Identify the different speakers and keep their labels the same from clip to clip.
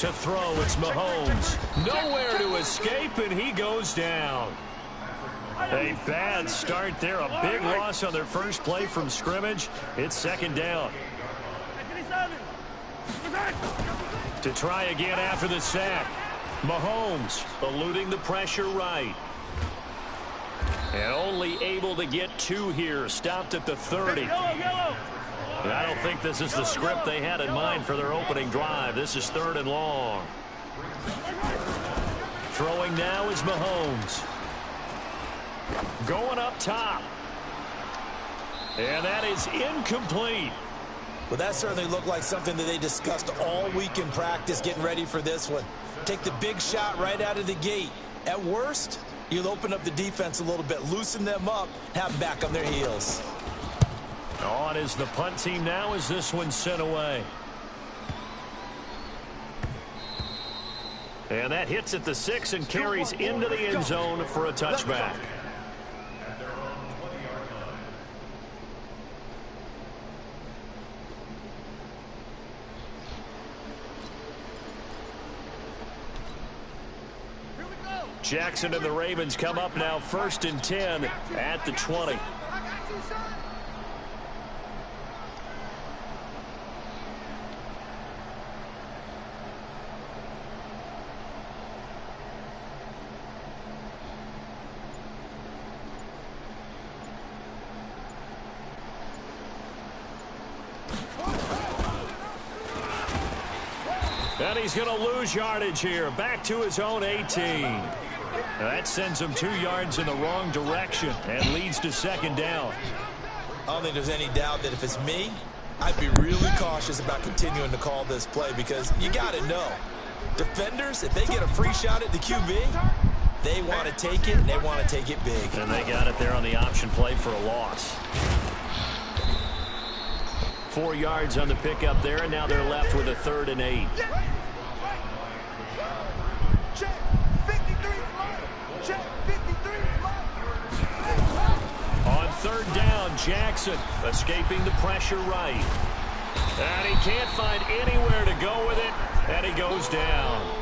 Speaker 1: To throw, it's Mahomes. Nowhere to escape, and he goes down. A bad start there. A big loss on their first play from scrimmage. It's second down. To try again after the sack. Mahomes eluding the pressure right. And only able to get 2 here. Stopped at the 30. And I don't think this is the script they had in mind for their opening drive. This is 3rd and long. Throwing now is Mahomes. Going up top. And that is incomplete.
Speaker 2: Well, that certainly looked like something that they discussed all week in practice getting ready for this one. Take the big shot right out of the gate. At worst, you'll open up the defense a little bit, loosen them up, have them back on their heels.
Speaker 1: On is the punt team now as this one's sent away. And that hits at the 6 and carries into the end zone for a touchback. Jackson and the Ravens come up now 1st and 10 at the 20. And he's going to lose yardage here. Back to his own 18. That sends him 2 yards in the wrong direction and leads to second down.
Speaker 2: I don't think there's any doubt that if it's me, I'd be really cautious about continuing to call this play because you got to know. Defenders, if they get a free shot at the QB, they want to take it, and they want to take it big.
Speaker 1: And they got it there on the option play for a loss. 4 yards on the pickup there, and now they're left with a 3rd and 8. On 3rd down, Jackson escaping the pressure right. And he can't find anywhere to go with it, and he goes down.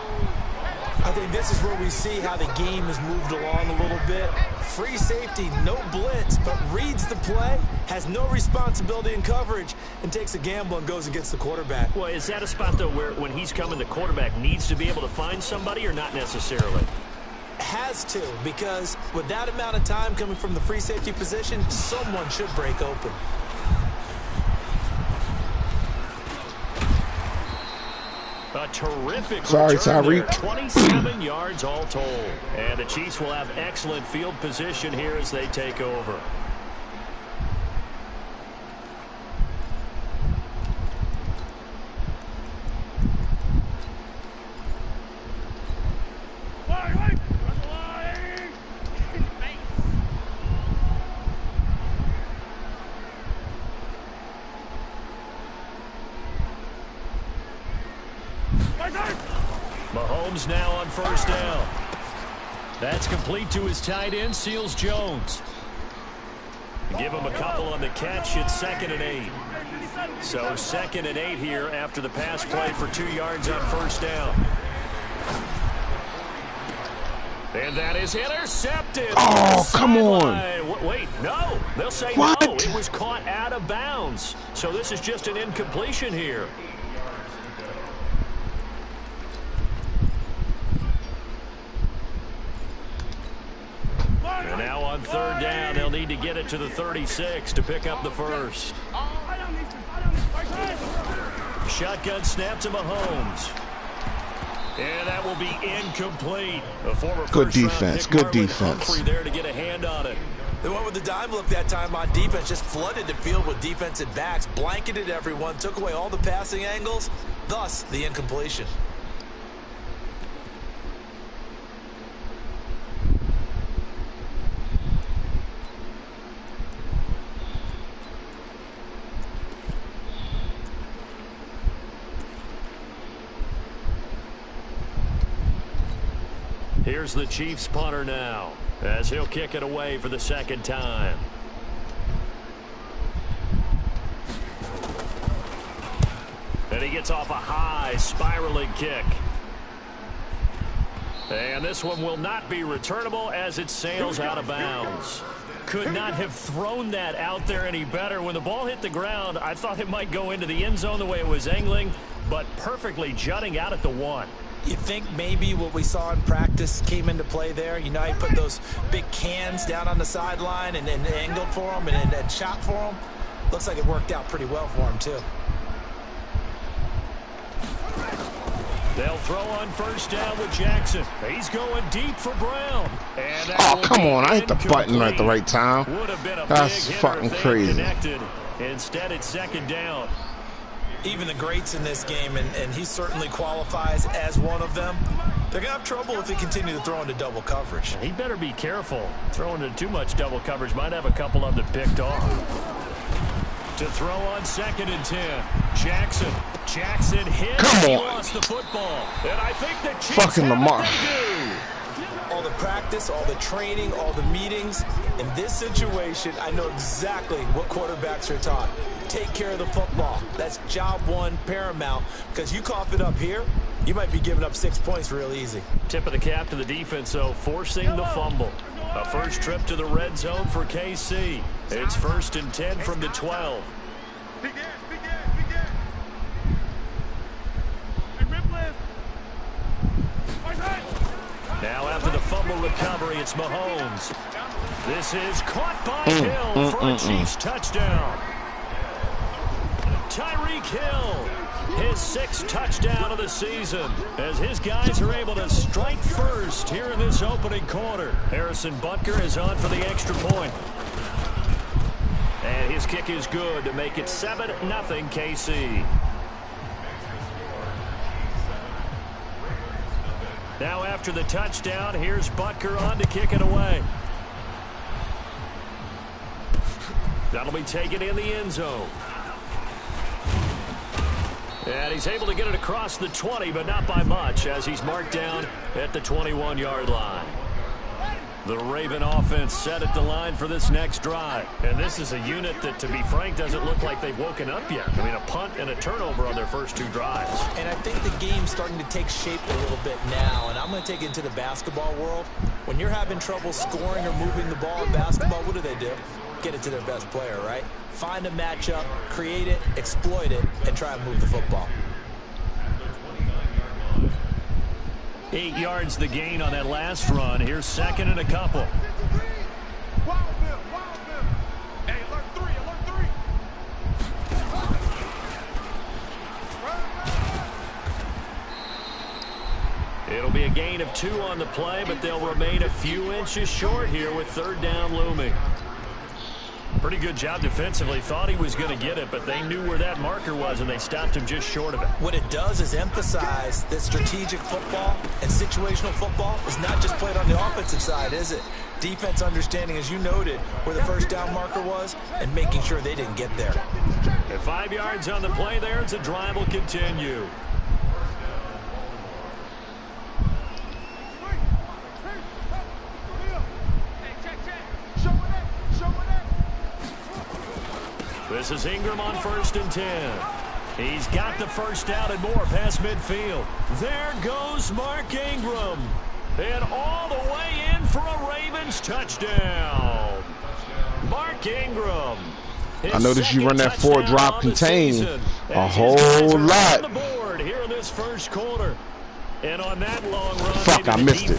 Speaker 2: I think this is where we see how the game has moved along a little bit. Free safety, no blitz, but reads the play, has no responsibility in coverage, and takes a gamble and goes against the quarterback.
Speaker 1: Well, is that a spot, though, where when he's coming, the quarterback needs to be able to find somebody or not necessarily?
Speaker 2: Has to, because with that amount of time coming from the free safety position, someone should break open.
Speaker 1: A terrific
Speaker 3: Sorry,
Speaker 1: return there.
Speaker 3: Tyreek.
Speaker 1: 27 yards all told. And the Chiefs will have excellent field position here as they take over. Mahomes now on 1st down. That's complete to his tight end, Seals Jones. Give him a couple on the catch. It's 2nd and 8. So 2nd and 8 here after the pass play for 2 yards on 1st down. And that is intercepted.
Speaker 3: Oh, come on.
Speaker 1: Wait, no. They'll say
Speaker 3: what?
Speaker 1: No. It was caught out of bounds. So this is just an incompletion here. And now on 3rd down, they'll need to get it to the 36 to pick up the first. Shotgun snap to Mahomes. And that will be incomplete. A former
Speaker 3: good defense. Good defense.
Speaker 1: Humphrey there to get a hand on it.
Speaker 2: They went with the dime look that time on defense, just flooded the field with defensive backs, blanketed everyone, took away all the passing angles, thus the incompletion.
Speaker 1: Here's the Chiefs punter now, as he'll kick it away for the 2nd time. And he gets off a high spiraling kick. And this one will not be returnable as it sails out of bounds. Could not have thrown that out there any better. When the ball hit the ground, I thought it might go into the end zone the way it was angling, but perfectly jutting out at the 1.
Speaker 2: You think maybe what we saw in practice came into play there? You know, he put those big cans down on the sideline and angled for him and shot for him. Looks like it worked out pretty well for him, too.
Speaker 1: They'll throw on first down with Jackson. He's going deep for Brown. And
Speaker 3: oh, come on. I hit the button at the right time.
Speaker 1: Would have been a
Speaker 3: That's
Speaker 1: big
Speaker 3: fucking crazy.
Speaker 1: Connected. Instead, it's second down.
Speaker 2: Even the greats in this game, and he certainly qualifies as one of them, they're going to have trouble if they continue to throw into double coverage.
Speaker 1: He better be careful. Throwing into too much double coverage might have a couple of them picked off. To throw on 2nd and 10. Jackson hit.
Speaker 3: Come on.
Speaker 1: He lost the football. And I think the Chiefs
Speaker 3: fucking Lamar.
Speaker 2: All the practice, all the training, all the meetings. In this situation, I know exactly what quarterbacks are taught. Take care of the football. That's job one, paramount. Because you cough it up here, you might be giving up 6 points real easy.
Speaker 1: Tip of the cap to the defense, though, forcing the fumble. A first trip to the red zone for KC. It's 1st and 10 from the 12. Now after the fumble recovery, it's Mahomes. This is caught by Hill for a Chiefs touchdown. Tyreek Hill, his 6th touchdown of the season, as his guys are able to strike first here in this opening quarter. Harrison Butker is on for the extra point. And his kick is good to make it 7-0 KC. Now after the touchdown, here's Butker on to kick it away. That'll be taken in the end zone. And he's able to get it across the 20, but not by much, as he's marked down at the 21-yard line. The Raven offense set at the line for this next drive. And this is a unit that, to be frank, doesn't look like they've woken up yet. I mean, a punt and a turnover on their first 2 drives.
Speaker 2: And I think the game's starting to take shape a little bit now. And I'm going to take it into the basketball world. When you're having trouble scoring or moving the ball in basketball, what do? Get it to their best player, right? Find a matchup, create it, exploit it, and try and move the football.
Speaker 1: 8 yards the gain on that last run. Here's 2nd and a couple. It'll be a gain of 2 on the play, but they'll remain a few inches short here with 3rd down looming. Pretty good job defensively. Thought he was going to get it, but they knew where that marker was, and they stopped him just short of it.
Speaker 2: What it does is emphasize that strategic football and situational football is not just played on the offensive side, is it? Defense understanding, as you noted, where the 1st down marker was and making sure they didn't get there.
Speaker 1: At 5 yards on the play there, it's a drive will continue. This is Ingram on 1st and 10. He's got the first down and more past midfield. There goes Mark Ingram. And all the way in for a Ravens touchdown. Mark Ingram.
Speaker 3: I noticed you run that 4-drop contain a whole lot.
Speaker 1: On the board here in this first quarter. And on that long run,
Speaker 3: fuck, I missed it.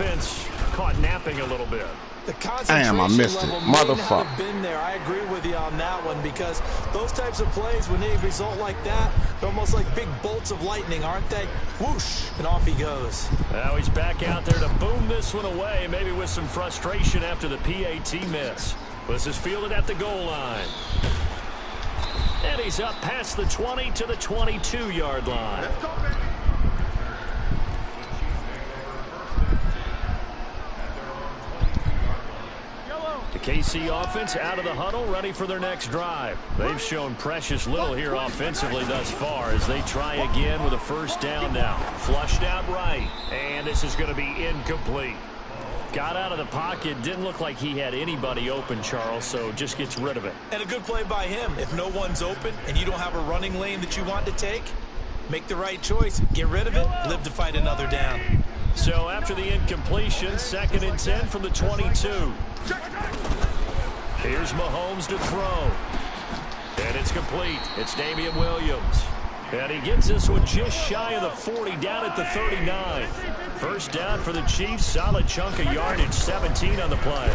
Speaker 1: Caught napping a little bit.
Speaker 2: The concentration
Speaker 3: Damn, I missed it.
Speaker 2: level
Speaker 3: Motherfucker.
Speaker 2: have been there. I agree with you on that one, because those types of plays, when they result like that, they're almost like big bolts of lightning, aren't they? Whoosh, and off he goes.
Speaker 1: Now he's back out there to boom this one away, maybe with some frustration after the PAT miss. This is fielded at the goal line. And he's up past the 20 to the 22-yard line.
Speaker 4: Let's go, baby.
Speaker 1: The KC offense out of the huddle, ready for their next drive. They've shown precious little here offensively thus far as they try again with a first down now. Flushed out right, and this is going to be incomplete. Got out of the pocket, didn't look like he had anybody open, Charles, so just gets rid of it.
Speaker 2: And a good play by him. If no one's open and you don't have a running lane that you want to take, make the right choice. Get rid of it, live to fight another down.
Speaker 1: So after the incompletion, 2nd and 10 from the 22. Here's Mahomes to throw. And it's complete. It's Damian Williams. And he gets this one just shy of the 40, down at the 39. First down for the Chiefs. Solid chunk of yardage, 17 on the play.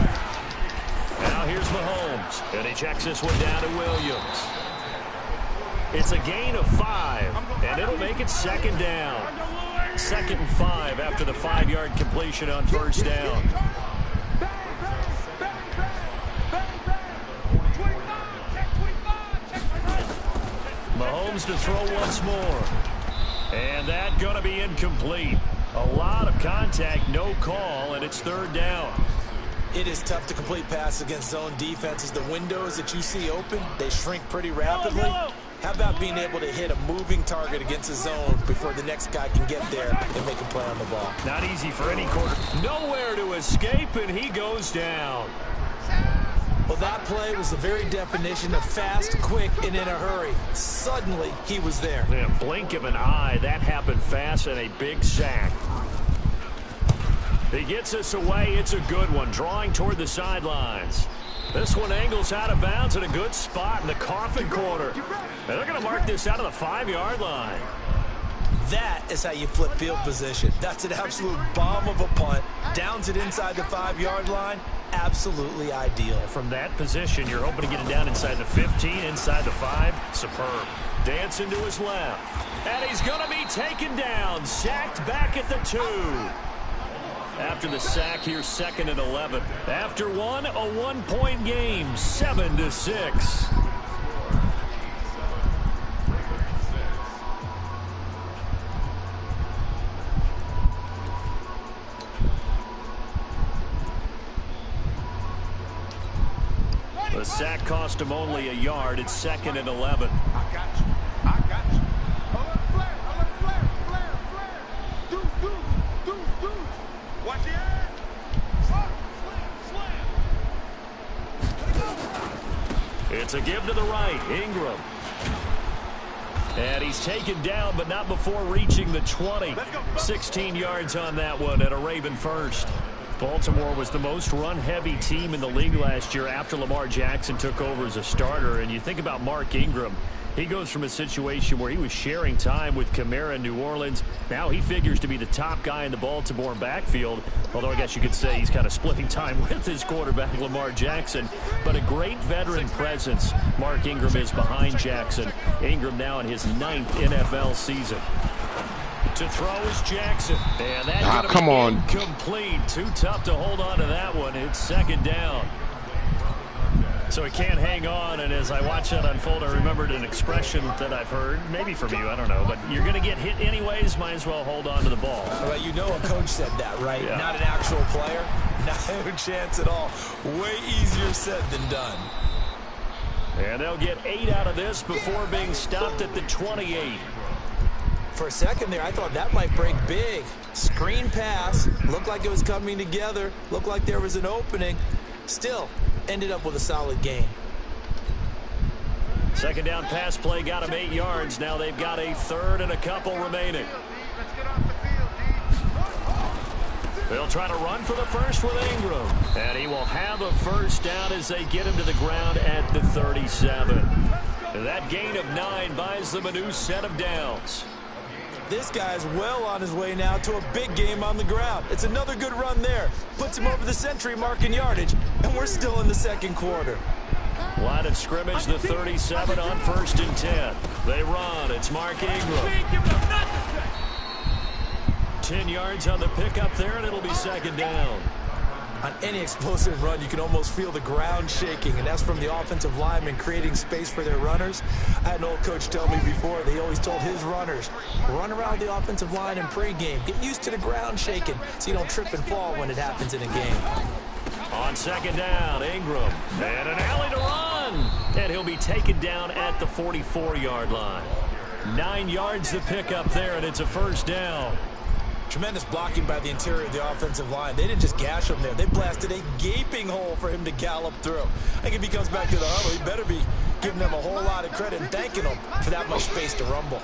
Speaker 1: Now here's Mahomes. And he checks this one down to Williams. It's a gain of 5, and it'll make it 2nd down. 2nd and 5 after the 5-yard completion on first down. Mahomes to throw once more. And that going to be incomplete. A lot of contact, no call, and it's 3rd down.
Speaker 2: It is tough to complete passes against zone defenses. The windows that you see open, they shrink pretty rapidly. How about being able to hit a moving target against a zone before the next guy can get there and make a play on the ball?
Speaker 1: Not easy for any quarter. Nowhere to escape, and he goes down.
Speaker 2: Well, that play was the very definition of fast, quick, and in a hurry. Suddenly, he was there.
Speaker 1: In a blink of an eye, that happened fast, and a big sack. He gets us away. It's a good one, drawing toward the sidelines. This one angles out of bounds at a good spot in the coffin corner. And they're going to mark this out of the 5-yard line.
Speaker 2: That is how you flip field position. That's an absolute bomb of a punt. Downs it inside the 5-yard line. Absolutely ideal.
Speaker 1: From that position, you're hoping to get it down inside the 15, inside the 5. Superb. Dancing to his left. And he's going to be taken down. Sacked back at the 2. After the sack, here's 2nd and 11. After one, a 1-point game, 7-6. The sack cost him only a yard. It's 2nd and 11.
Speaker 4: I got you. I got you. Watch it.
Speaker 1: It's a give to the right. Ingram. And he's taken down, but not before reaching the 20. 16 yards on that one and a Raven first. Baltimore was the most run-heavy team in the league last year after Lamar Jackson took over as a starter. And you think about Mark Ingram. He goes from a situation where he was sharing time with Kamara in New Orleans. Now he figures to be the top guy in the Baltimore backfield. Although I guess you could say he's kind of splitting time with his quarterback, Lamar Jackson. But a great veteran presence. Mark Ingram is behind Jackson. Ingram now in his 9th NFL season. To throw is Jackson. And that's
Speaker 3: come on.
Speaker 1: Incomplete. Too tough to hold on to that one. It's 2nd down. So he can't hang on, and as I watch that unfold, I remembered an expression that I've heard, maybe from you, I don't know, but you're going to get hit anyways, might as well hold on to the ball.
Speaker 2: Well, you know a coach said that, right?
Speaker 1: Yeah. Not
Speaker 2: an actual player. No chance at all. Way easier said than done.
Speaker 1: And they'll get 8 out of this before being stopped at the 28.
Speaker 2: For a second there, I thought that might break big. Screen pass. Looked like it was coming together. Looked like there was an opening. Still, ended up with a solid gain.
Speaker 1: 2nd down pass play got him 8 yards. Now they've got a 3rd and a couple remaining. They'll try to run for the first with Ingram. And he will have a first down as they get him to the ground at the 37. That gain of 9 buys them a new set of downs.
Speaker 2: This guy's well on his way now to a big game on the ground. It's another good run there. Puts him over the century mark in yardage, and we're still in the 2nd quarter.
Speaker 1: Line of scrimmage, the 37 on 1st and 10. They run. It's Mark Ingram. 10 yards on the pickup there, and it'll be 2nd down.
Speaker 2: On any explosive run, you can almost feel the ground shaking, and that's from the offensive linemen creating space for their runners. I had an old coach tell me before, they always told his runners, run around the offensive line in pregame. Get used to the ground shaking so you don't trip and fall when it happens in a game.
Speaker 1: On 2nd down, Ingram. And an alley to run. And he'll be taken down at the 44-yard line. 9 yards to pick up there, and it's a first down.
Speaker 2: Tremendous blocking by the interior of the offensive line. They didn't just gash him there. They blasted a gaping hole for him to gallop through. I think if he comes back to the huddle, he better be giving them a whole lot of credit and thanking them for that much space to rumble.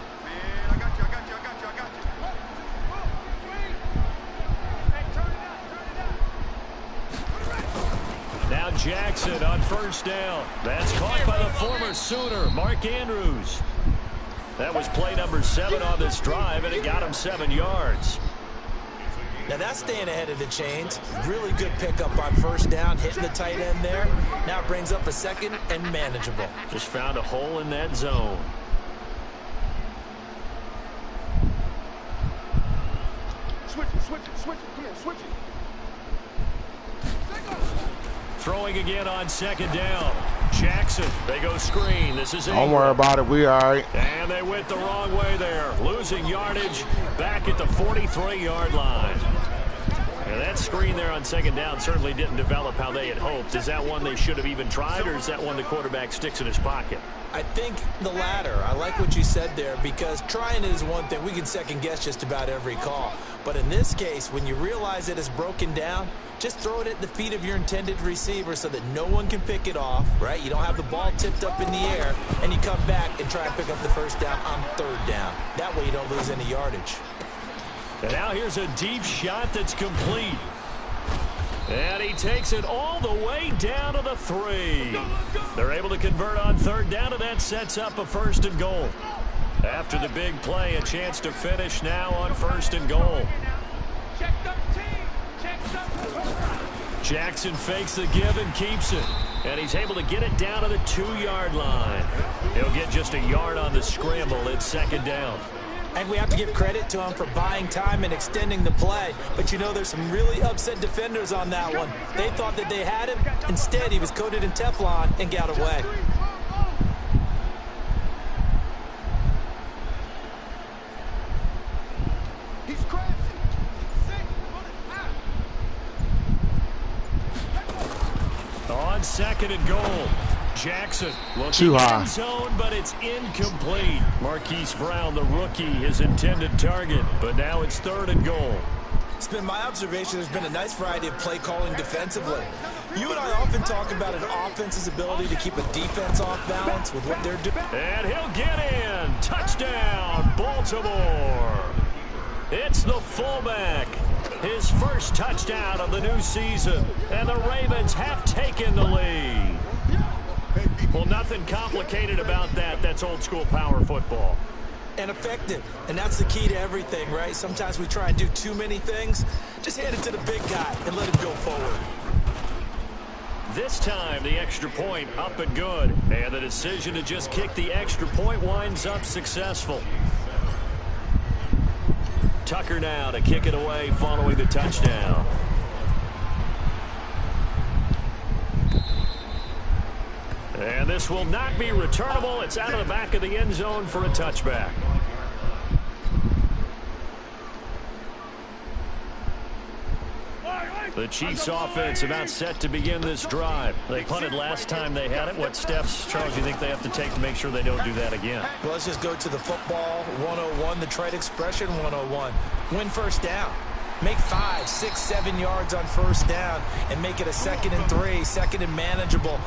Speaker 1: Jackson on first down. That's caught by the former Sooner, Mark Andrews. That was play number 7 on this drive, and it got him 7 yards.
Speaker 2: Now that's staying ahead of the chains. Really good pickup on first down, hitting the tight end there. Now it brings up a second and manageable.
Speaker 1: Just found a hole in that zone.
Speaker 4: Switch it. Come here, switch it.
Speaker 1: Throwing again on second down. Jackson, they go screen. This is
Speaker 3: Don't worry about it. We all right.
Speaker 1: And they went the wrong way there. Losing yardage back at the 43-yard line. And that screen there on second down certainly didn't develop how they had hoped. Is that one they should have even tried, or is that one the quarterback sticks in his pocket?
Speaker 2: I think the latter. I like what you said there, because trying it is one thing. We can second guess just about every call. But in this case, when you realize it is broken down, just throw it at the feet of your intended receiver so that no one can pick it off, right? You don't have the ball tipped up in the air, and you come back and try and pick up the first down on third down. That way you don't lose any yardage.
Speaker 1: And now here's a deep shot that's complete. And he takes it all the way down to the 3. They're able to convert on third down, and that sets up a 1st and goal. After the big play, a chance to finish now on 1st and goal. Jackson fakes the give and keeps it. And he's able to get it down to the 2-yard line. He'll get just a yard on the scramble. It's second down.
Speaker 2: And we have to give credit to him for buying time and extending the play. But you know, there's some really upset defenders on that one. They thought that they had him. Instead, he was coated in Teflon and got away.
Speaker 4: He's crazy.
Speaker 1: On 2nd and goal. Jackson looking
Speaker 3: Too high.
Speaker 1: in zone, but it's incomplete. Marquise Brown, the rookie, his intended target, but now it's 3rd and goal.
Speaker 2: It's been my observation there's been a nice variety of play calling defensively. You and I often talk about an offense's ability to keep a defense off balance with what they're doing.
Speaker 1: And he'll get in. Touchdown, Baltimore. It's the fullback. His first touchdown of the new season. And the Ravens have taken the lead. Well, nothing complicated about that. That's old school power football.
Speaker 2: And effective. And that's the key to everything, right? Sometimes we try and do too many things. Just hand it to the big guy and let him go forward.
Speaker 1: This time, the extra point up and good. And the decision to just kick the extra point winds up successful. Tucker now to kick it away following the touchdown. And this will not be returnable. It's out of the back of the end zone for a touchback. The Chiefs offense about set to begin this drive. They punted last time they had it. What steps, Charles, do you think they have to take to make sure they don't do that again?
Speaker 2: Well, let's just go to the football 101, the trade expression 101. Win first down. Make 5, 6, 7 yards on first down and make it a 2nd and 3, 2nd and manageable.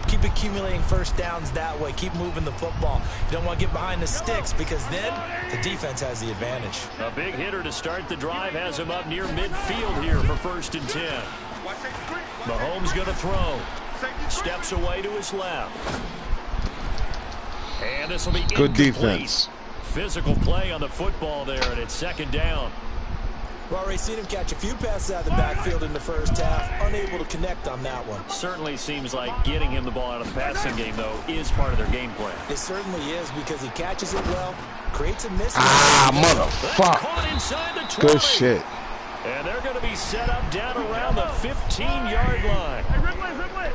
Speaker 2: Keep accumulating first downs that way. Keep moving the football. You don't want to get behind the sticks because then the defense has the advantage.
Speaker 1: A big hitter to start the drive has him up near midfield here for 1st and 10. Mahomes going to throw. Steps away to his left. And this will be
Speaker 3: Good
Speaker 1: incomplete.
Speaker 3: defense.
Speaker 1: Physical play on the football there, and it's 2nd down.
Speaker 2: We've already seen him catch a few passes out of the backfield in the first half, unable to connect on that one.
Speaker 1: Certainly seems like getting him the ball out of the passing game, though, is part of their game plan.
Speaker 2: It certainly is because he catches it well, creates a mismatch.
Speaker 3: Motherfucker.
Speaker 1: Inside the 20.
Speaker 3: Good shit.
Speaker 1: And they're going to be set up down around the 15-yard line.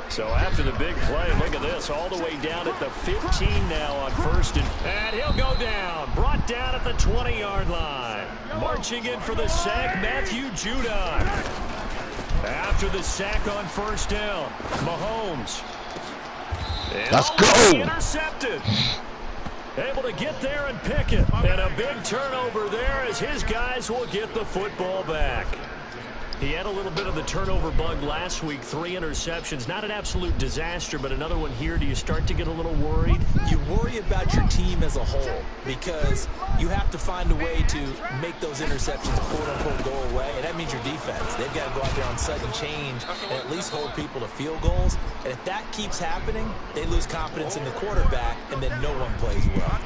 Speaker 1: So after the big play, look at this, all the way down at the 15 now on 1st. And he'll go down, brought down at the 20-yard line. Marching in for the sack, Matthew Judon. After the sack on 1st down, Mahomes. And
Speaker 3: Let's go.
Speaker 1: Intercepted. Able to get there and pick it. And a big turnover there as his guys will get the football back. He had a little bit of the turnover bug last week, 3 interceptions. Not an absolute disaster, but another one here. Do you start to get a little worried?
Speaker 2: You worry about your team as a whole because you have to find a way to make those interceptions, quote-unquote, go away, and that means your defense. They've got to go out there on sudden change and at least hold people to field goals. And if that keeps happening, they lose confidence in the quarterback, and then no one plays well.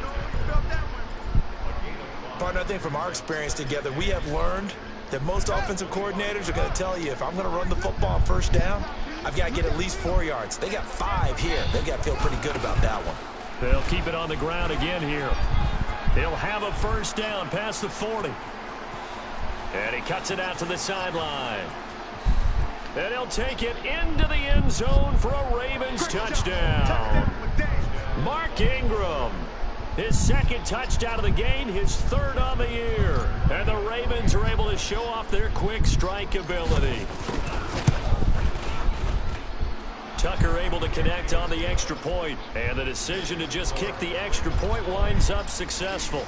Speaker 2: Partner, I think from our experience together, we have learned that most offensive coordinators are going to tell you, if I'm going to run the football on first down, I've got to get at least 4 yards. They got 5 here. They've got to feel pretty good about that one.
Speaker 1: They'll keep it on the ground again here. He'll have a first down past the 40. And he cuts it out to the sideline. And he'll take it into the end zone for a Ravens touchdown. Mark Ingram. His 2nd touchdown of the game, his 3rd on the year. And the Ravens are able to show off their quick strike ability. Tucker able to connect on the extra point. And the decision to just kick the extra point winds up successful.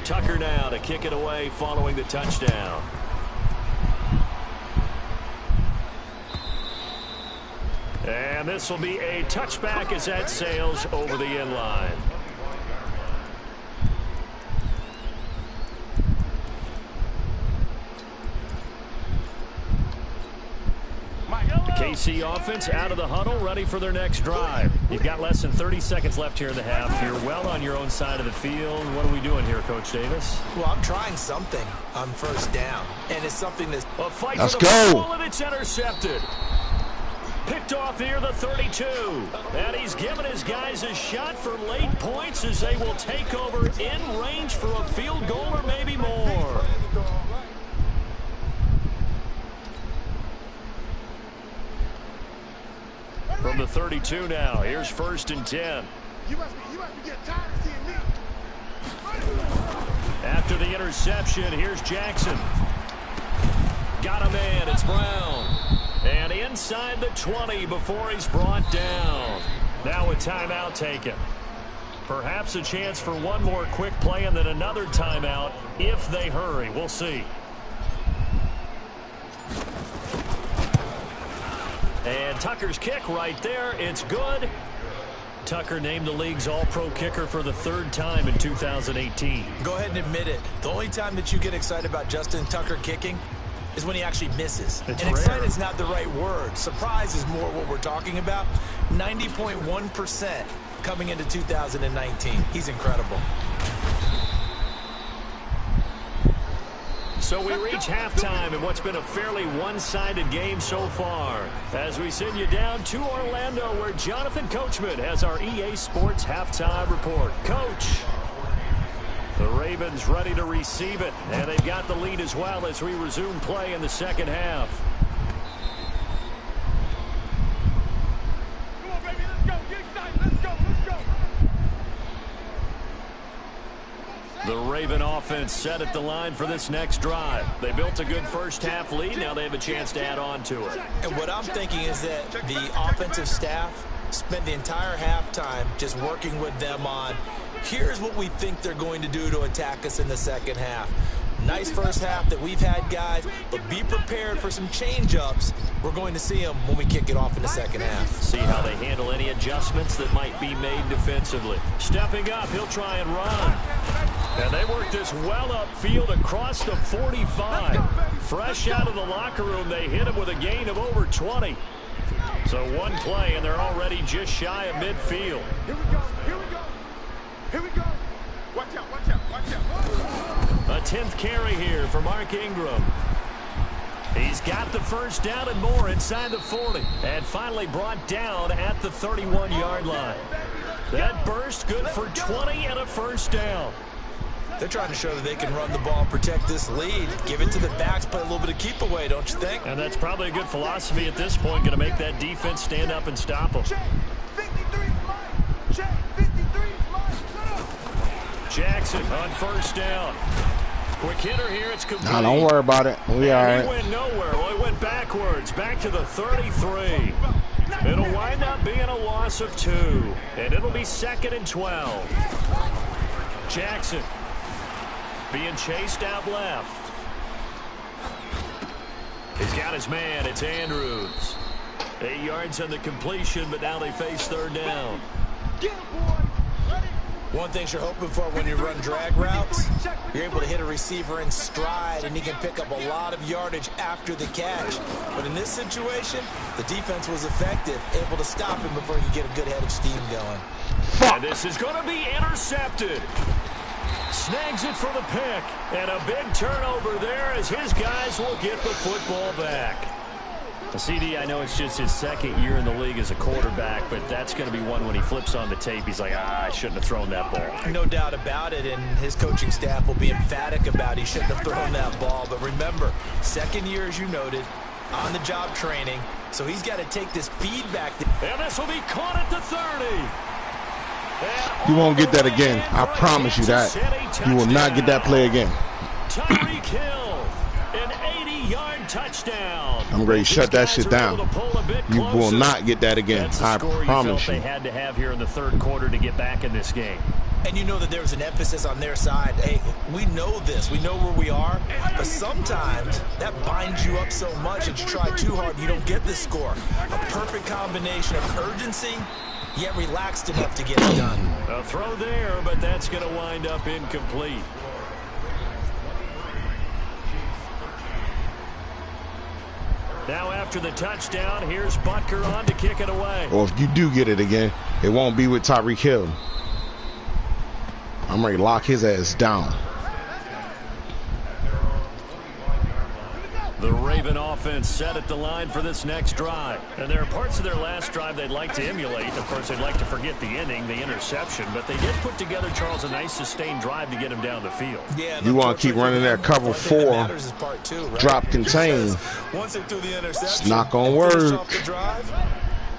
Speaker 1: Tucker now to kick it away following the touchdown. And this will be a touchback as that sails over the end line. The KC offense out of the huddle, ready for their next drive. You've got less than 30 seconds left here in the half. You're well on your own side of the field. What are we doing here, Coach Davis?
Speaker 2: Well, I'm trying something on first down, and it's something that's...
Speaker 1: A fight for the ball, and it's intercepted. Picked off near the 32. And he's given his guys a shot for late points as they will take over in range for a field goal or maybe more. From the 32 now, here's 1st and 10.
Speaker 4: You must be getting tired of seeing me.
Speaker 1: After the interception, here's Jackson. Got a man, it's Brown. And inside the 20 before he's brought down. Now a timeout taken. Perhaps a chance for one more quick play and then another timeout if they hurry. We'll see. And Tucker's kick right there. It's good. Tucker named the league's all-pro kicker for the 3rd time in 2018.
Speaker 2: Go ahead and admit it. The only time that you get excited about Justin Tucker kicking is when he actually misses.
Speaker 1: It's
Speaker 2: and
Speaker 1: rare.
Speaker 2: excited is not the right word. Surprise is more what we're talking about. 90.1% coming into 2019. He's incredible.
Speaker 1: So we reach halftime in what's been a fairly one-sided game so far. As we send you down to Orlando, where Jonathan Coachman has our EA Sports halftime report. Coach. The Ravens ready to receive it, and they've got the lead as well as we resume play in the 2nd half.
Speaker 4: Come on, baby, let's go. Get excited. Let's go.
Speaker 1: The Raven offense set at the line for this next drive. They built a good first half lead. Now they have a chance to add on to it.
Speaker 2: And what I'm thinking is that the offensive staff spent the entire halftime just working with them on, here's what we think they're going to do to attack us in the 2nd half. Nice first half that we've had, guys, but be prepared for some change-ups. We're going to see them when we kick it off in the 2nd half.
Speaker 1: See how they handle any adjustments that might be made defensively. Stepping up, he'll try and run. And they work this well upfield across the 45. Fresh out of the locker room, they hit him with a gain of over 20. So one play, and they're already just shy of midfield.
Speaker 4: Here we go. Here we go. Watch out.
Speaker 1: A 10th carry here for Mark Ingram. He's got the first down and more inside the 40. And finally brought down at the 31-yard line. That burst good for 20 and a first down.
Speaker 2: They're trying to show that they can run the ball and protect this lead. Give it to the backs, play a little bit of keep away, don't you think?
Speaker 1: And that's probably a good philosophy at this point, going to make that defense stand up and stop them.
Speaker 4: 53 is mine. 53 is mine.
Speaker 1: Jackson on first down. Quick hitter here, it's complete.
Speaker 3: Nah, don't worry about it. We all right.
Speaker 1: He went nowhere. Well, he went backwards, back to the 33. It'll wind up being a loss of 2. And it'll be 2nd and 12. Jackson. being chased out left. He's got his man. It's Andrews. 8 yards on the completion, but now they face third down.
Speaker 2: One thing you're hoping for when you run drag routes, you're able to hit a receiver in stride, and he can pick up a lot of yardage after the catch. But in this situation, the defense was effective, able to stop him before he could get a good head of steam going.
Speaker 1: And this is going to be intercepted. Snags it for the pick, and a big turnover there as his guys will get the football back. CD, I know it's just his second year in the league as a quarterback, but that's going to be one when he flips on the tape. He's like, I shouldn't have thrown that ball.
Speaker 2: No doubt about it, and his coaching staff will be emphatic about he shouldn't have thrown that ball. But remember, second year, as you noted, on-the-job training, so he's got to take this feedback.
Speaker 1: And this will be caught at the 30.
Speaker 3: You won't get that again. I promise you that. You will not get that play again.
Speaker 1: Tyreek Hill, an 80-yard touchdown.
Speaker 3: I'm ready to shut that shit down. You will not get that again. I promise you.
Speaker 1: They had to have here in the third quarter to get back in this game.
Speaker 2: And you know that there's an emphasis on their side. Hey, we know this. We know where we are. But sometimes that binds you up so much that you try too hard, you don't get the score. A perfect combination of urgency, yet relaxed enough to get it done.
Speaker 1: A throw there, but that's going to wind up incomplete. Now after the touchdown, here's Butker on to kick it away.
Speaker 3: Or if you do get it again, it won't be with Tyreek Hill. I'm ready to lock his ass down.
Speaker 1: The Raven offense set at the line for this next drive. And there are parts of their last drive they'd like to emulate. Of course, they'd like to forget the inning, the interception. But they did put together, Charles, a nice sustained drive to get him down the field.
Speaker 2: Yeah,
Speaker 3: you want to keep running that cover 4, drop contain.
Speaker 2: Once they threw the interception,
Speaker 3: it's not going to work.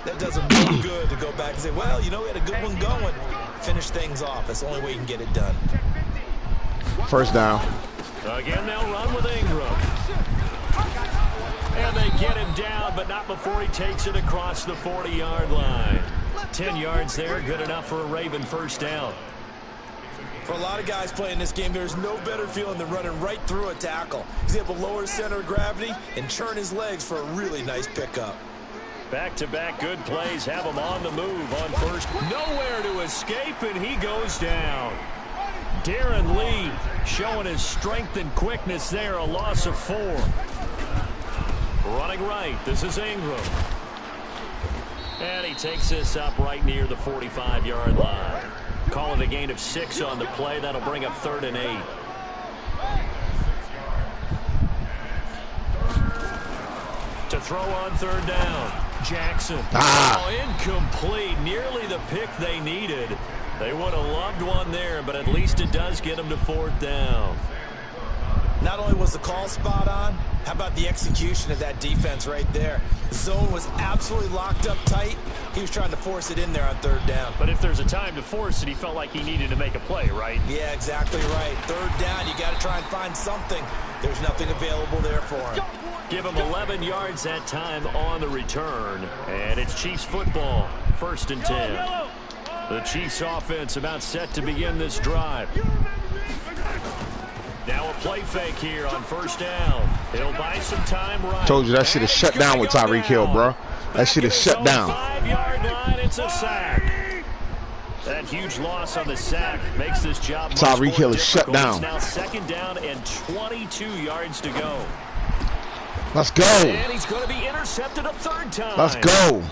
Speaker 2: That doesn't feel good to go back and say, well, you know, we had a good one going. Finish things off. That's the only way you can get it done.
Speaker 3: First down.
Speaker 1: Again, they'll run with Ingram. And they get him down, but not before he takes it across the 40-yard line. 10 yards there, good enough for a Raven first down.
Speaker 2: For a lot of guys playing this game, there's no better feeling than running right through a tackle. He's able to lower his center of gravity and churn his legs for a really nice pickup.
Speaker 1: Back-to-back good plays have him on the move on first. Nowhere to escape, and he goes down. Darren Lee showing his strength and quickness there, a loss of 4. Running right, this is Ingram. And he takes this up right near the 45-yard line. Call it a gain of 6 on the play. That'll bring up 3rd and 8. To throw on 3rd down. Jackson. Oh, incomplete. Nearly the pick they needed. They would have loved one there, but at least it does get them to 4th down.
Speaker 2: Not only was the call spot on, how about the execution of that defense right there? The zone was absolutely locked up tight. He was trying to force it in there on 3rd down.
Speaker 1: But if there's a time to force it, he felt like he needed to make a play, right?
Speaker 2: Yeah, exactly right. 3rd down, you got to try and find something. There's nothing available there for him.
Speaker 1: Give him 11 yards that time on the return. And it's Chiefs football, 1st and 10. The Chiefs offense about set to begin this drive. Now a play fake here on 1st down. He'll buy some time right.
Speaker 3: Told you that shit is shut down with Tyreek Hill, bro. That shit is shut down.
Speaker 1: 5-yard line, it's a sack. That huge loss on the sack makes this job much
Speaker 3: Tyreek Hill is shut
Speaker 1: difficult.
Speaker 3: down.
Speaker 1: It's now 2nd down and 22 yards to go.
Speaker 3: Let's go.
Speaker 1: And he's going to be intercepted a 3rd time.
Speaker 3: Let's go.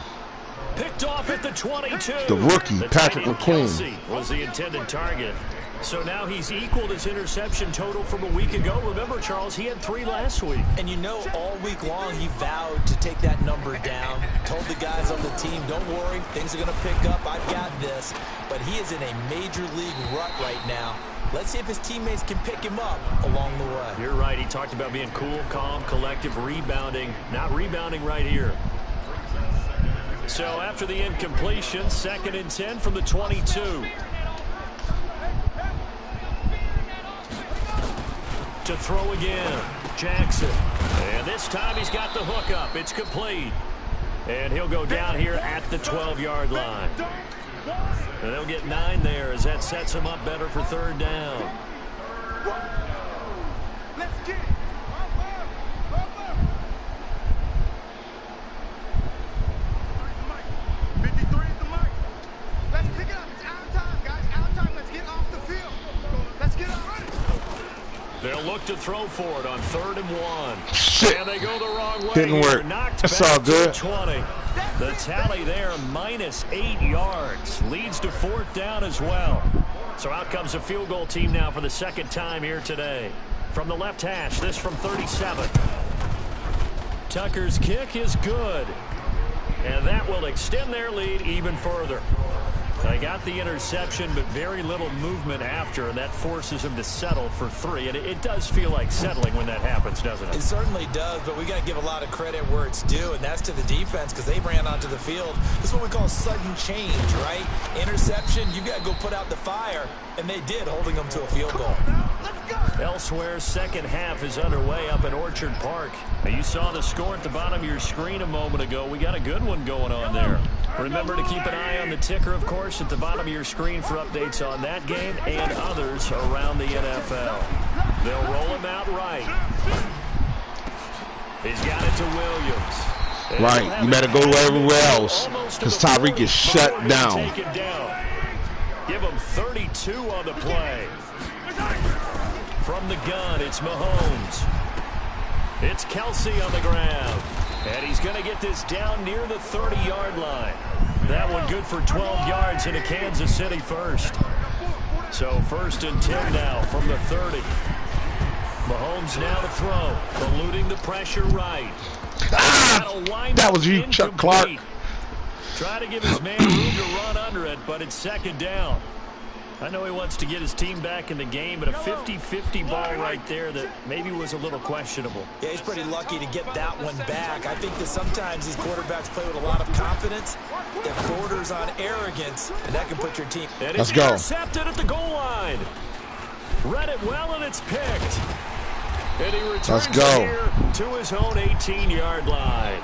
Speaker 1: Picked off at the 22.
Speaker 3: The rookie, Patrick McQueen.
Speaker 1: Kelsey was the intended target. So now he's equaled his interception total from a week ago. Remember, Charles, he had 3 last week.
Speaker 2: And you know, all week long he vowed to take that number down. Told the guys on the team, don't worry, things are going to pick up. I've got this. But he is in a major league rut right now. Let's see if his teammates can pick him up along the way.
Speaker 1: You're right. He talked about being cool, calm, collective, rebounding. Not rebounding right here. So after the incompletion, 2nd and 10 from the 22. To throw again, Jackson. And this time he's got the hook up. It's complete. And he'll go down here at the 12-yard line. And they'll get 9 there as that sets him up better for 3rd down.
Speaker 4: Let's get it. Up. 53 is the mic. Let's pick it up. It's out of time, guys. Out of time. Let's get off the field. Let's get up.
Speaker 1: They'll look to throw for it on 3rd and 1.
Speaker 3: Shit.
Speaker 1: And they go the wrong way.
Speaker 3: Didn't
Speaker 1: They're
Speaker 3: work.
Speaker 1: knocked
Speaker 3: That's
Speaker 1: back
Speaker 3: all good.
Speaker 1: to 20. The tally there, -8 yards. Leads to 4th down as well. So out comes a field goal team now for the 2nd time here today. From the left hash, this from 37. Tucker's kick is good. And that will extend their lead even further. They got the interception, but very little movement after, and that forces them to settle for 3. And it does feel like settling when that happens, doesn't it?
Speaker 2: It certainly does, but we got to give a lot of credit where it's due, and that's to the defense because they ran onto the field. This is what we call sudden change, right? Interception, you got to go put out the fire, and they did, holding them to a field goal.
Speaker 1: Elsewhere, 2nd half is underway up at Orchard Park. Now, you saw the score at the bottom of your screen a moment ago. We got a good one going on there. Remember to keep an eye on the ticker, of course, at the bottom of your screen for updates on that game and others around the NFL. They'll roll him out right. He's got it to Williams. And
Speaker 3: Right, you better go everywhere else because Tyreek is shut down.
Speaker 1: Give him 32 on the play. From the gun, it's Mahomes. It's Kelsey on the ground. And he's going to get this down near the 30-yard line. That one good for 12 yards into Kansas City first. So 1st and 10 now from the 30. Mahomes now to throw. Eluding the pressure right.
Speaker 3: That was you, Chuck Clark.
Speaker 1: Try to give his man room to run under it, but it's 2nd down. I know he wants to get his team back in the game, but a 50-50 ball right there that maybe was a little questionable.
Speaker 2: Yeah, he's pretty lucky to get that one back. I think that sometimes these quarterbacks play with a lot of confidence that borders on arrogance, and that can put your team.
Speaker 1: And
Speaker 3: Let's
Speaker 1: it's
Speaker 3: go.
Speaker 1: Intercepted at the goal line. Read it well, and it's picked. And he returns
Speaker 3: Let's go.
Speaker 1: here to his own 18-yard line.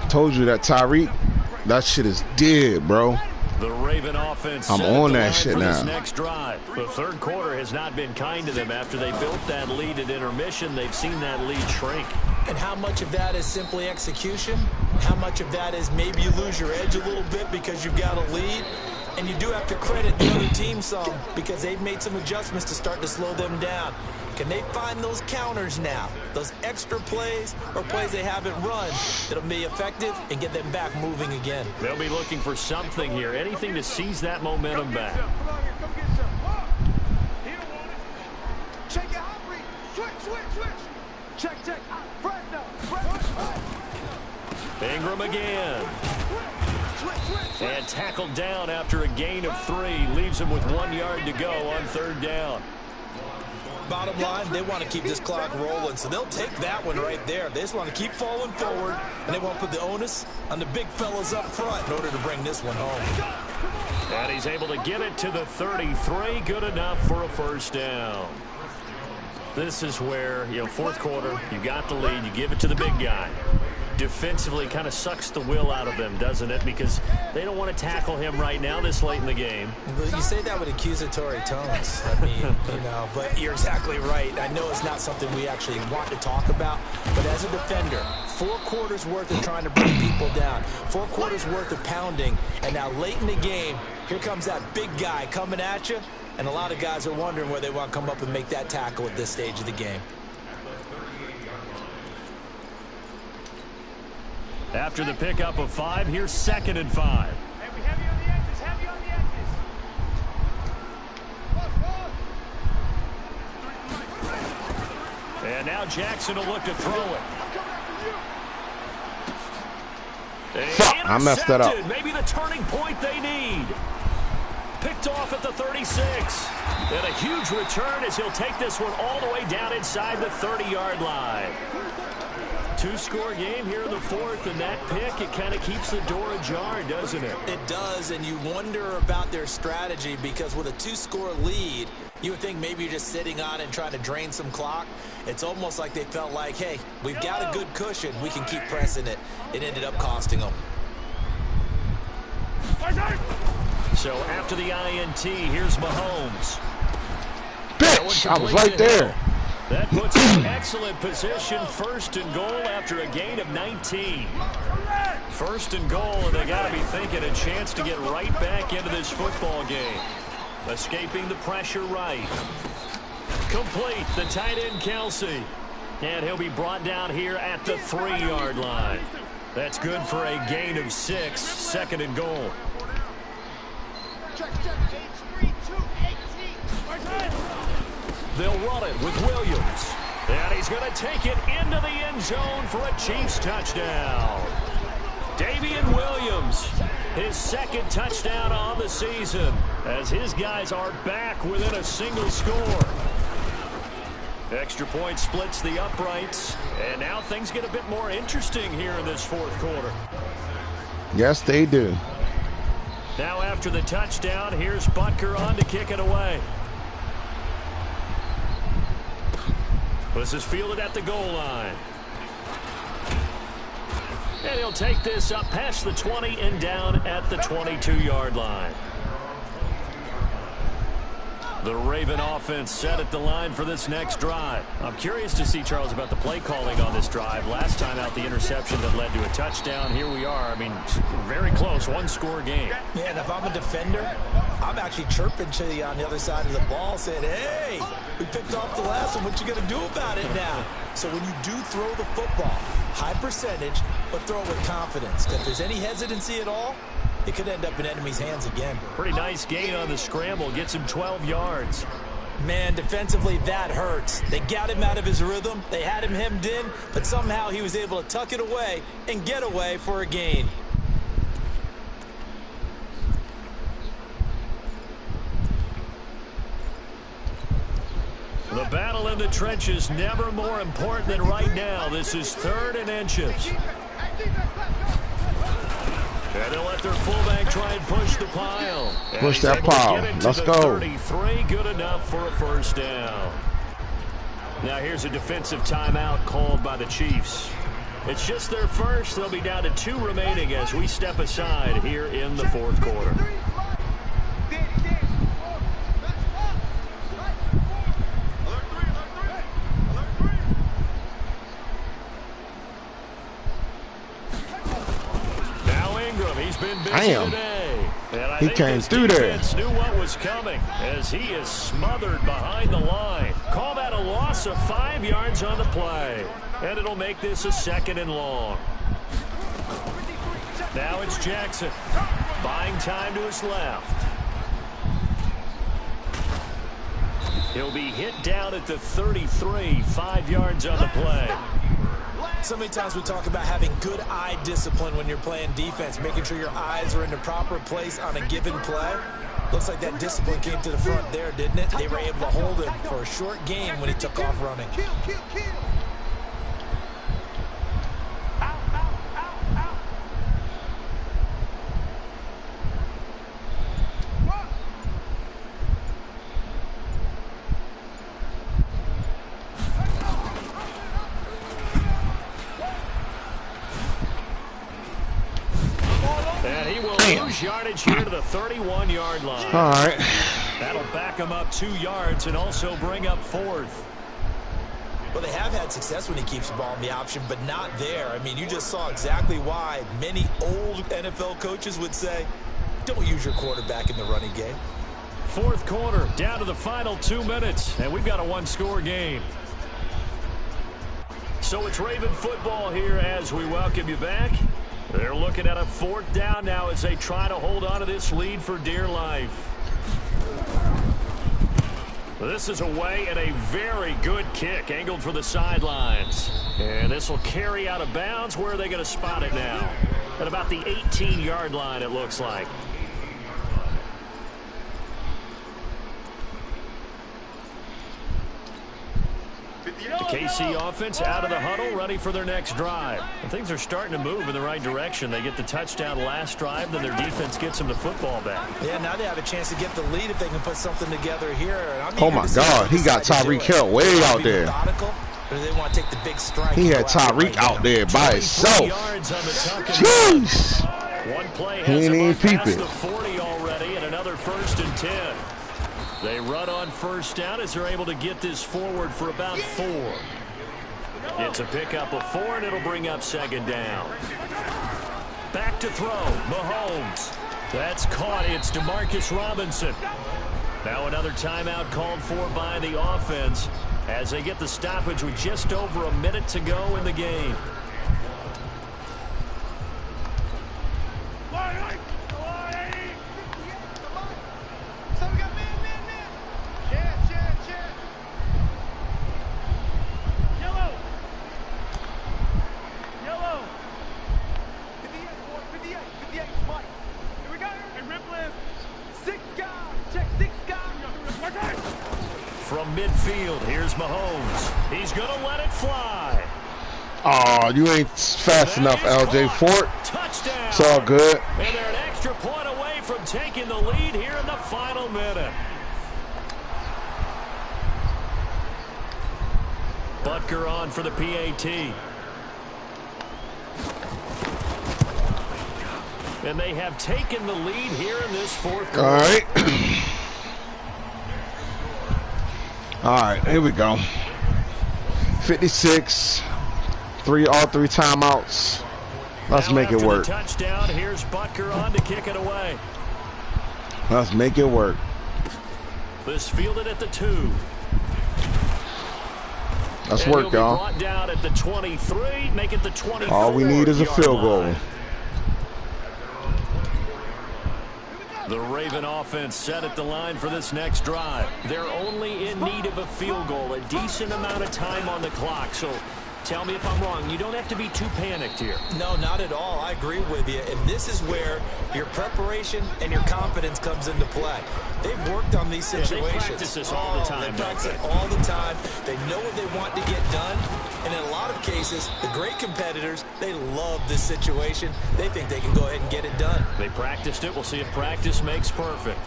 Speaker 3: Told you that Tyreek, that shit is dead, bro.
Speaker 1: The Raven offense
Speaker 3: I'm
Speaker 1: set
Speaker 3: on
Speaker 1: the
Speaker 3: that
Speaker 1: line
Speaker 3: shit
Speaker 1: for this
Speaker 3: now.
Speaker 1: next drive. The 3rd quarter has not been kind to them. After they built that lead at intermission, they've seen that lead shrink.
Speaker 2: And how much of that is simply execution? How much of that is maybe you lose your edge a little bit because you've got a lead? And you do have to credit the other team some because they've made some adjustments to start to slow them down. Can they find those counters now? Those extra plays or plays they haven't run that'll be effective and get them back moving again?
Speaker 1: They'll be looking for something here, anything to seize that momentum back.
Speaker 4: Check it out, switch. Check. Fresh now.
Speaker 1: Ingram again. And tackled down after a gain of 3. Leaves him with 1 yard to go on 3rd down.
Speaker 2: Bottom line, they want to keep this clock rolling, so they'll take that one right there. They just want to keep falling forward, and they won't put the onus on the big fellas up front in order to bring this one home.
Speaker 1: And he's able to get it to the 33. Good enough for a 1st down. This is where, 4th quarter, you got the lead, you give it to the big guy. Defensively kind of sucks the will out of them, doesn't it? Because they don't want to tackle him right now this late in the game.
Speaker 2: Well, you say that with accusatory tones. I mean, but you're exactly right. I know it's not something we actually want to talk about, but as a defender, 4 quarters worth of trying to bring people down, 4 quarters worth of pounding, and now late in the game, here comes that big guy coming at you, and a lot of guys are wondering where they want to come up and make that tackle at this stage of the game.
Speaker 1: After the pickup of 5, here's 2nd and 5.
Speaker 4: Heavy on the edges.
Speaker 1: And now Jackson will look to throw it.
Speaker 3: Fuck, I messed that up.
Speaker 1: Maybe the turning point they need. Picked off at the 36. And a huge return as he'll take this one all the way down inside the 30-yard line. 2-score game here in the 4th, and that pick, it kind of keeps the door ajar, doesn't it?
Speaker 2: It does, and you wonder about their strategy because with a 2-score lead, you would think maybe you're just sitting on it and trying to drain some clock. It's almost like they felt like, hey, we've got a good cushion. We can keep pressing it. It ended up costing them.
Speaker 1: So after the INT, here's Mahomes.
Speaker 3: Bitch, I was right there.
Speaker 1: That puts him in excellent position. 1st and goal after a gain of 19. 1st and goal, and they got to be thinking a chance to get right back into this football game. Escaping the pressure right. Complete, the tight end Kelsey. And he'll be brought down here at the 3-yard line. That's good for a gain of 6, 2nd and goal. They'll run it with Williams. And he's going to take it into the end zone for a Chiefs touchdown. Damian Williams, his 2nd touchdown on the season, as his guys are back within a single score. Extra point splits the uprights, and now things get a bit more interesting here in this 4th quarter.
Speaker 3: Yes, they do.
Speaker 1: Now after the touchdown, here's Butker on to kick it away. This is fielded at the goal line. And he'll take this up past the 20 and down at the 22-yard line. The Raven offense set at the line for this next drive. I'm curious to see, Charles, about the play calling on this drive. Last time out, the interception that led to a touchdown. Here we are. I mean, very close, 1-score game.
Speaker 2: Yeah, and if I'm a defender, I'm actually chirping to you on the other side of the ball saying, hey, we picked off the last one. What you going to do about it now? So when you do throw the football, high percentage, but throw it with confidence. If there's any hesitancy at all, it could end up in enemy's hands again.
Speaker 1: Pretty nice gain on the scramble. Gets him 12 yards.
Speaker 2: Man, defensively, that hurts. They got him out of his rhythm. They had him hemmed in, but somehow he was able to tuck it away and get away for a gain.
Speaker 1: The battle in the trenches never more important than right now. This is 3rd and inches. And they'll let their fullback try and push the pile.
Speaker 3: Push that pile. Let's go.
Speaker 1: 33, good enough for a 1st down. Now here's a defensive timeout called by the Chiefs. It's just their first. They'll be down to 2 remaining as we step aside here in the 4th quarter.
Speaker 3: Damn. He came through there.
Speaker 1: Knew what was coming as he is smothered behind the line. Call that a loss of 5 yards on the play. And it'll make this a 2nd and long. Now it's Jackson. Buying time to his left. He'll be hit down at the 33, 5 yards on the play.
Speaker 2: So many times we talk about having good eye discipline when you're playing defense, making sure your eyes are in the proper place on a given play. Looks like that discipline came to the front there, didn't it? They were able to hold him for a short gain when he took off running.
Speaker 1: Yardage here to the 31-yard line.
Speaker 3: All right.
Speaker 1: That'll back him up 2 yards and also bring up 4th.
Speaker 2: Well, they have had success when he keeps the ball in the option, but not there. I mean, you just saw exactly why many old NFL coaches would say, don't use your quarterback in the running game.
Speaker 1: 4th quarter, down to the final 2 minutes, and we've got a 1-score game. So it's Raven football here as we welcome you back. They're looking at a 4th down now as they try to hold on to this lead for dear life. This is away and a very good kick angled for the sidelines. And this will carry out of bounds. Where are they going to spot it now? At about the 18-yard line, it looks like. The KC offense out of the huddle, ready for their next drive. And things are starting to move in the right direction. They get the touchdown last drive, then their defense gets them the football back.
Speaker 2: Yeah, now they have a chance to get the lead if they can put something together here.
Speaker 3: Oh, my God. He got Tyreek Hill way out there.
Speaker 2: Or they want to take the big strike.
Speaker 3: He had Tyreek out there by himself. Jeez.
Speaker 1: One play
Speaker 3: he ain't even peeping.
Speaker 1: the 40 already, and 1st and 10. They run on first down as they're able to get this forward for about 4. It's a pickup of 4, and it'll bring up 2nd down. Back to throw, Mahomes. That's caught. It's Demarcus Robinson. Now another timeout called for by the offense as they get the stoppage with just over a minute to go in the game. From midfield, here's Mahomes. He's going to let it fly.
Speaker 3: Oh, you ain't fast enough, LJ Fort.
Speaker 1: Touchdown.
Speaker 3: It's all good.
Speaker 1: And they're an extra point away from taking the lead here in the final minute. Butker on for the PAT. And they have taken the lead here in this 4th quarter.
Speaker 3: All right. All right, here we go. 56. All three timeouts. Let's
Speaker 1: now
Speaker 3: make it work.
Speaker 1: Touchdown. Here's Butker on to kick it away.
Speaker 3: Let's make it work.
Speaker 1: This fielded at the 2.
Speaker 3: Let's work, y'all.
Speaker 1: Brought down at the 23. Make it the 24.
Speaker 3: All we need is a field goal.
Speaker 1: The Raven offense set at the line for this next drive. They're only in need of a field goal, a decent amount of time on the clock. So tell me if I'm wrong. You don't have to be too panicked here.
Speaker 2: No, not at all. I agree with you. And this is where your preparation and your confidence comes into play. They've worked on these situations.
Speaker 1: They practice this all the time.
Speaker 2: They practice it all the time. They know what they want to get done. And in a lot of cases, the great competitors, they love this situation. They think they can go ahead and get it done.
Speaker 1: They practiced it. We'll see if practice makes perfect.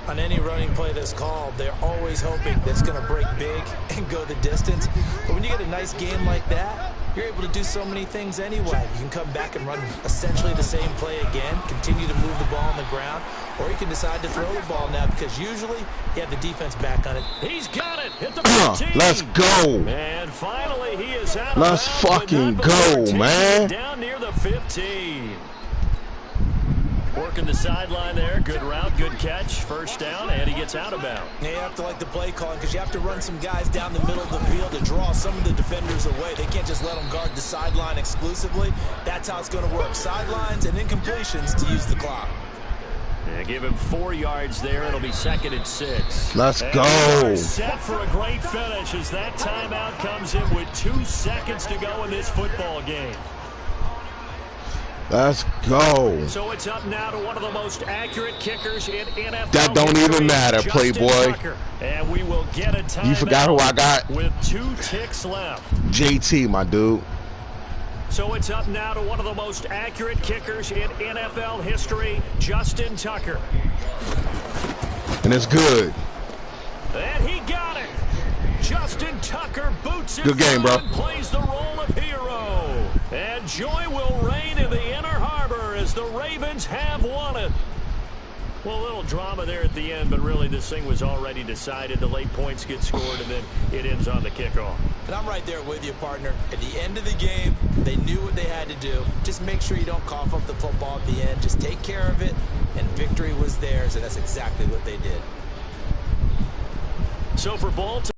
Speaker 2: On any running play that's called, they're always hoping that it's going to break big and go the distance. But when you get a nice game like that, you're able to do so many things anyway. You can come back and run essentially the same play again, continue to move the ball on the ground, or you can decide to throw the ball now because usually you have the defense back on it.
Speaker 1: He's got it. Hit the 15.
Speaker 3: Let's go.
Speaker 1: And finally he is out of
Speaker 3: Let's fucking go, man.
Speaker 1: Down near the 15. Working the sideline there. Good route, good catch. First down, and he gets out of bounds.
Speaker 2: Yeah, you have to like the play calling because you have to run some guys down the middle of the field to draw some of the defenders away. They can't just let them guard the sideline exclusively. That's how it's going to work. Sidelines and incompletions to use the clock.
Speaker 1: Yeah, give him 4 yards there. It'll be 2nd and 6.
Speaker 3: Let's
Speaker 1: and
Speaker 3: go.
Speaker 1: Set for a great finish as that timeout comes in with 2 seconds to go in this football game.
Speaker 3: Let's go.
Speaker 1: So it's up now to one of the most accurate kickers in NFL.
Speaker 3: That don't even matter, Playboy.
Speaker 1: And we will get a timeout.
Speaker 3: You forgot who I got?
Speaker 1: With 2 ticks left.
Speaker 3: JT, my dude.
Speaker 1: So it's up now to one of the most accurate kickers in NFL history, Justin Tucker.
Speaker 3: And it's good.
Speaker 1: And he got it. Justin Tucker boots it.
Speaker 3: Good game, bro.
Speaker 1: Plays the role of hero. And joy will reign in the Inner Harbor as the Ravens have won it. Well, a little drama there at the end, but really this thing was already decided. The late points get scored, and then it ends on the kickoff.
Speaker 2: And I'm right there with you, partner. At the end of the game, they knew what they had to do. Just make sure you don't cough up the football at the end. Just take care of it, and victory was theirs, and that's exactly what they did.
Speaker 1: So for Baltimore,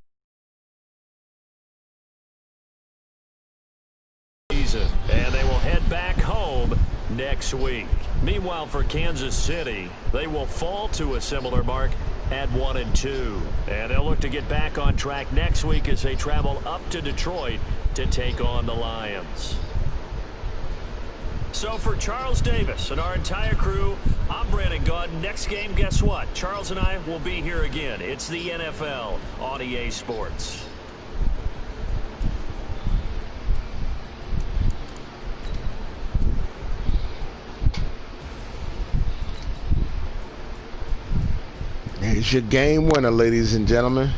Speaker 1: and they will head back home next week. Meanwhile, for Kansas City, they will fall to a similar mark at 1-2. And they'll look to get back on track next week as they travel up to Detroit to take on the Lions. So for Charles Davis and our entire crew, I'm Brandon Gaudin. Next game, guess what? Charles and I will be here again. It's the NFL on EA Sports.
Speaker 3: It's your game winner, ladies and gentlemen.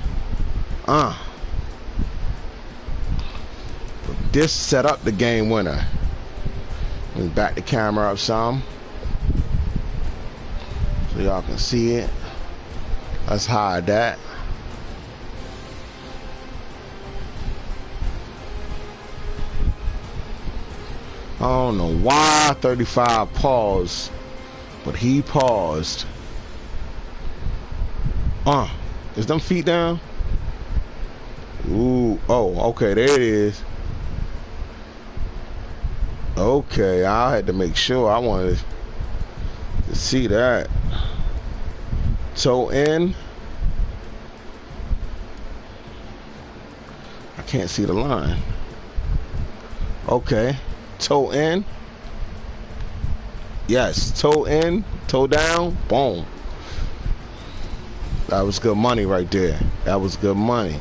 Speaker 3: This set up the game winner. Let me back the camera up some. so y'all can see it. Let's hide that. I don't know why 35 paused, but he paused. Is them feet down? Ooh, oh, okay, there it is. Okay, I had to make sure. I wanted to see that. Toe in. I can't see the line. Okay, toe in. Yes, toe in, toe down, boom. That was good money right there. That was good money.